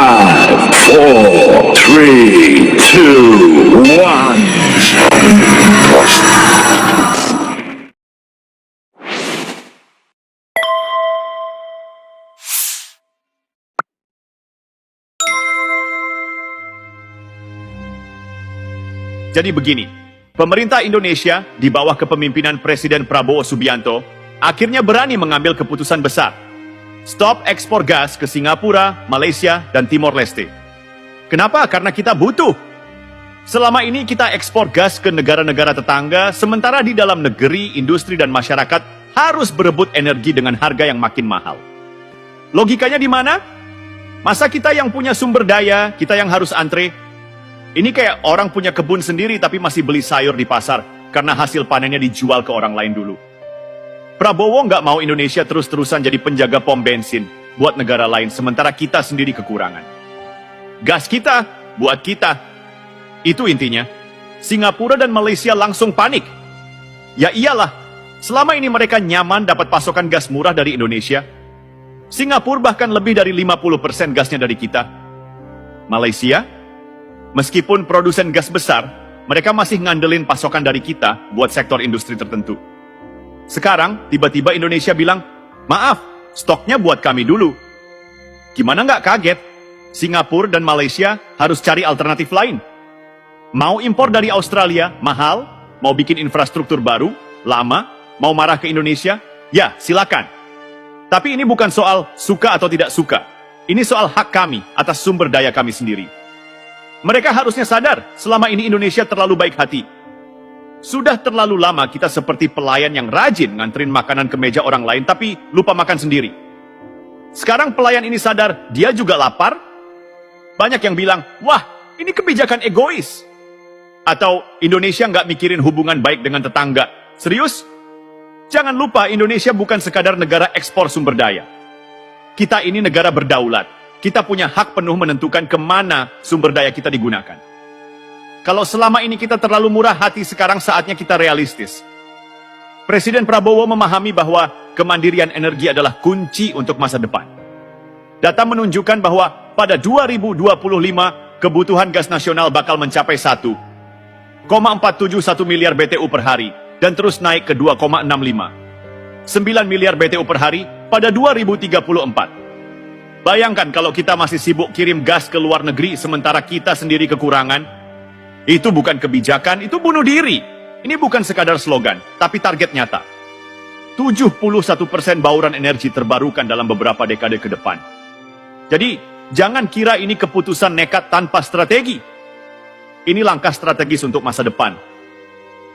5, 4, 3, 2, 1. Jadi begini, pemerintah Indonesia di bawah kepemimpinan Presiden Prabowo Subianto akhirnya berani mengambil keputusan besar. Stop ekspor gas ke Singapura, Malaysia, dan Timor Leste. Kenapa? Karena kita butuh. Selama ini kita ekspor gas ke negara-negara tetangga, sementara di dalam negeri, industri, dan masyarakat harus berebut energi dengan harga yang makin mahal. Logikanya di mana? Masa kita yang punya sumber daya, kita yang harus antre? Ini kayak orang punya kebun sendiri tapi masih beli sayur di pasar karena hasil panennya dijual ke orang lain dulu. Prabowo nggak mau Indonesia terus-terusan jadi penjaga pom bensin buat negara lain sementara kita sendiri kekurangan. Gas kita, buat kita. Itu intinya. Singapura dan Malaysia langsung panik. Ya iyalah, selama ini mereka nyaman dapat pasokan gas murah dari Indonesia. Singapura bahkan lebih dari 50% gasnya dari kita. Malaysia, meskipun produsen gas besar, mereka masih ngandelin pasokan dari kita buat sektor industri tertentu. Sekarang, tiba-tiba Indonesia bilang, maaf, stoknya buat kami dulu. Gimana nggak kaget? Singapura dan Malaysia harus cari alternatif lain. Mau impor dari Australia, mahal. Mau bikin infrastruktur baru, lama. Mau marah ke Indonesia, ya silakan. Tapi ini bukan soal suka atau tidak suka. Ini soal hak kami atas sumber daya kami sendiri. Mereka harusnya sadar, selama ini Indonesia terlalu baik hati. Sudah terlalu lama kita seperti pelayan yang rajin nganterin makanan ke meja orang lain, tapi lupa makan sendiri. Sekarang pelayan ini sadar, dia juga lapar. Banyak yang bilang, wah, ini kebijakan egois. Atau Indonesia nggak mikirin hubungan baik dengan tetangga. Serius? Jangan lupa, Indonesia bukan sekadar negara ekspor sumber daya. Kita ini negara berdaulat. Kita punya hak penuh menentukan kemana sumber daya kita digunakan. Kalau selama ini kita terlalu murah hati, sekarang saatnya kita realistis. Presiden Prabowo memahami bahwa kemandirian energi adalah kunci untuk masa depan. Data menunjukkan bahwa pada 2025, kebutuhan gas nasional bakal mencapai 1,471 miliar BTU per hari, dan terus naik ke 2,65. 9 miliar BTU per hari pada 2034. Bayangkan kalau kita masih sibuk kirim gas ke luar negeri sementara kita sendiri kekurangan. Itu bukan kebijakan, itu bunuh diri. Ini bukan sekadar slogan, tapi target nyata. 71% bauran energi terbarukan dalam beberapa dekade ke depan. Jadi, jangan kira ini keputusan nekat tanpa strategi. Ini langkah strategis untuk masa depan.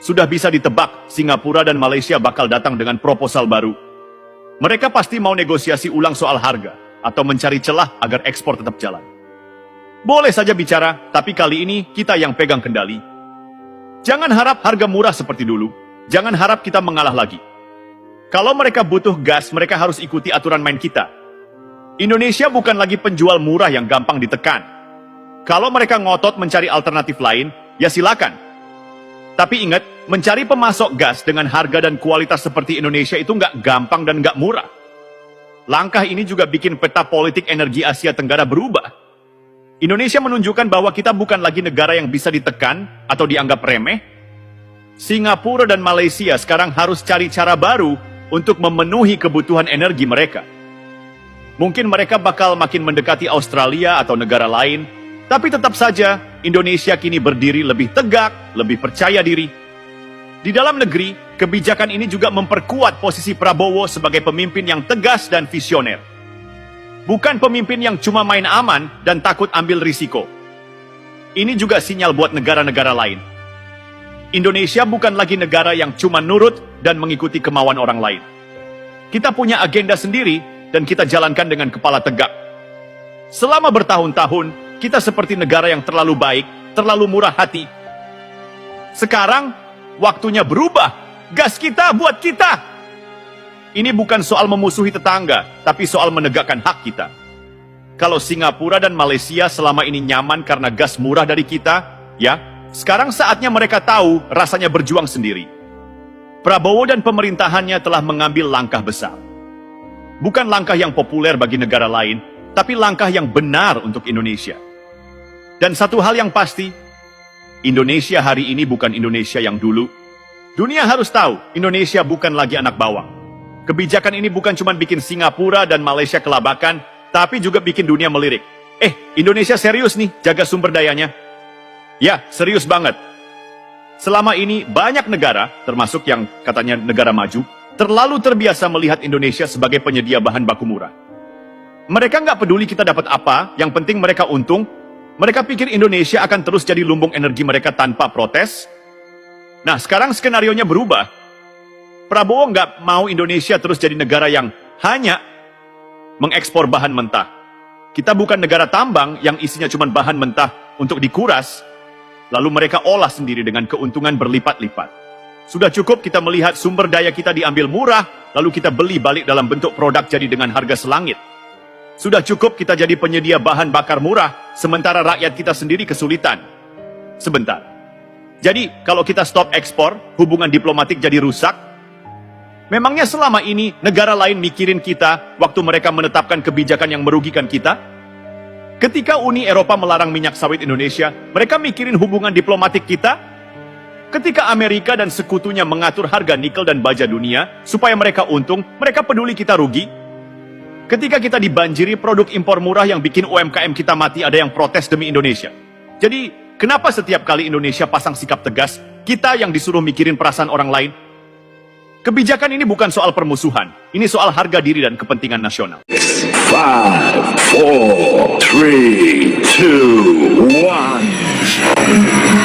Sudah bisa ditebak, Singapura dan Malaysia bakal datang dengan proposal baru. Mereka pasti mau negosiasi ulang soal harga, atau mencari celah agar ekspor tetap jalan. Boleh saja bicara, tapi kali ini kita yang pegang kendali. Jangan harap harga murah seperti dulu. Jangan harap kita mengalah lagi. Kalau mereka butuh gas, mereka harus ikuti aturan main kita. Indonesia bukan lagi penjual murah yang gampang ditekan. Kalau mereka ngotot mencari alternatif lain, ya silakan. Tapi ingat, mencari pemasok gas dengan harga dan kualitas seperti Indonesia itu nggak gampang dan nggak murah. Langkah ini juga bikin peta politik energi Asia Tenggara berubah. Indonesia menunjukkan bahwa kita bukan lagi negara yang bisa ditekan atau dianggap remeh. Singapura dan Malaysia sekarang harus cari cara baru untuk memenuhi kebutuhan energi mereka. Mungkin mereka bakal makin mendekati Australia atau negara lain, tapi tetap saja Indonesia kini berdiri lebih tegak, lebih percaya diri. Di dalam negeri, kebijakan ini juga memperkuat posisi Prabowo sebagai pemimpin yang tegas dan visioner. Bukan pemimpin yang cuma main aman dan takut ambil risiko. Ini juga sinyal buat negara-negara lain. Indonesia bukan lagi negara yang cuma nurut dan mengikuti kemauan orang lain. Kita punya agenda sendiri dan kita jalankan dengan kepala tegak. Selama bertahun-tahun, kita seperti negara yang terlalu baik, terlalu murah hati. Sekarang, waktunya berubah. Gas kita buat kita. Ini bukan soal memusuhi tetangga, tapi soal menegakkan hak kita. Kalau Singapura dan Malaysia selama ini nyaman karena gas murah dari kita, ya, sekarang saatnya mereka tahu rasanya berjuang sendiri. Prabowo dan pemerintahannya telah mengambil langkah besar. Bukan langkah yang populer bagi negara lain, tapi langkah yang benar untuk Indonesia. Dan satu hal yang pasti, Indonesia hari ini bukan Indonesia yang dulu. Dunia harus tahu, Indonesia bukan lagi anak bawang. Kebijakan ini bukan cuma bikin Singapura dan Malaysia kelabakan, tapi juga bikin dunia melirik. Indonesia serius nih jaga sumber dayanya. Ya, serius banget. Selama ini banyak negara, termasuk yang katanya negara maju, terlalu terbiasa melihat Indonesia sebagai penyedia bahan baku murah. Mereka nggak peduli kita dapat apa, yang penting mereka untung. Mereka pikir Indonesia akan terus jadi lumbung energi mereka tanpa protes. Nah, sekarang skenarionya berubah. Prabowo nggak mau Indonesia terus jadi negara yang hanya mengekspor bahan mentah. Kita bukan negara tambang yang isinya cuma bahan mentah untuk dikuras, lalu mereka olah sendiri dengan keuntungan berlipat-lipat. Sudah cukup kita melihat sumber daya kita diambil murah, lalu kita beli balik dalam bentuk produk jadi dengan harga selangit. Sudah cukup kita jadi penyedia bahan bakar murah, sementara rakyat kita sendiri kesulitan. Sebentar. Jadi, kalau kita stop ekspor, hubungan diplomatik jadi rusak. Memangnya selama ini negara lain mikirin kita waktu mereka menetapkan kebijakan yang merugikan kita? Ketika Uni Eropa melarang minyak sawit Indonesia, mereka mikirin hubungan diplomatik kita? Ketika Amerika dan sekutunya mengatur harga nikel dan baja dunia supaya mereka untung, mereka peduli kita rugi? Ketika kita dibanjiri produk impor murah yang bikin UMKM kita mati, ada yang protes demi Indonesia. Jadi, kenapa setiap kali Indonesia pasang sikap tegas, kita yang disuruh mikirin perasaan orang lain? Kebijakan ini bukan soal permusuhan, ini soal harga diri dan kepentingan nasional. 5, 4, 3, 2, 1.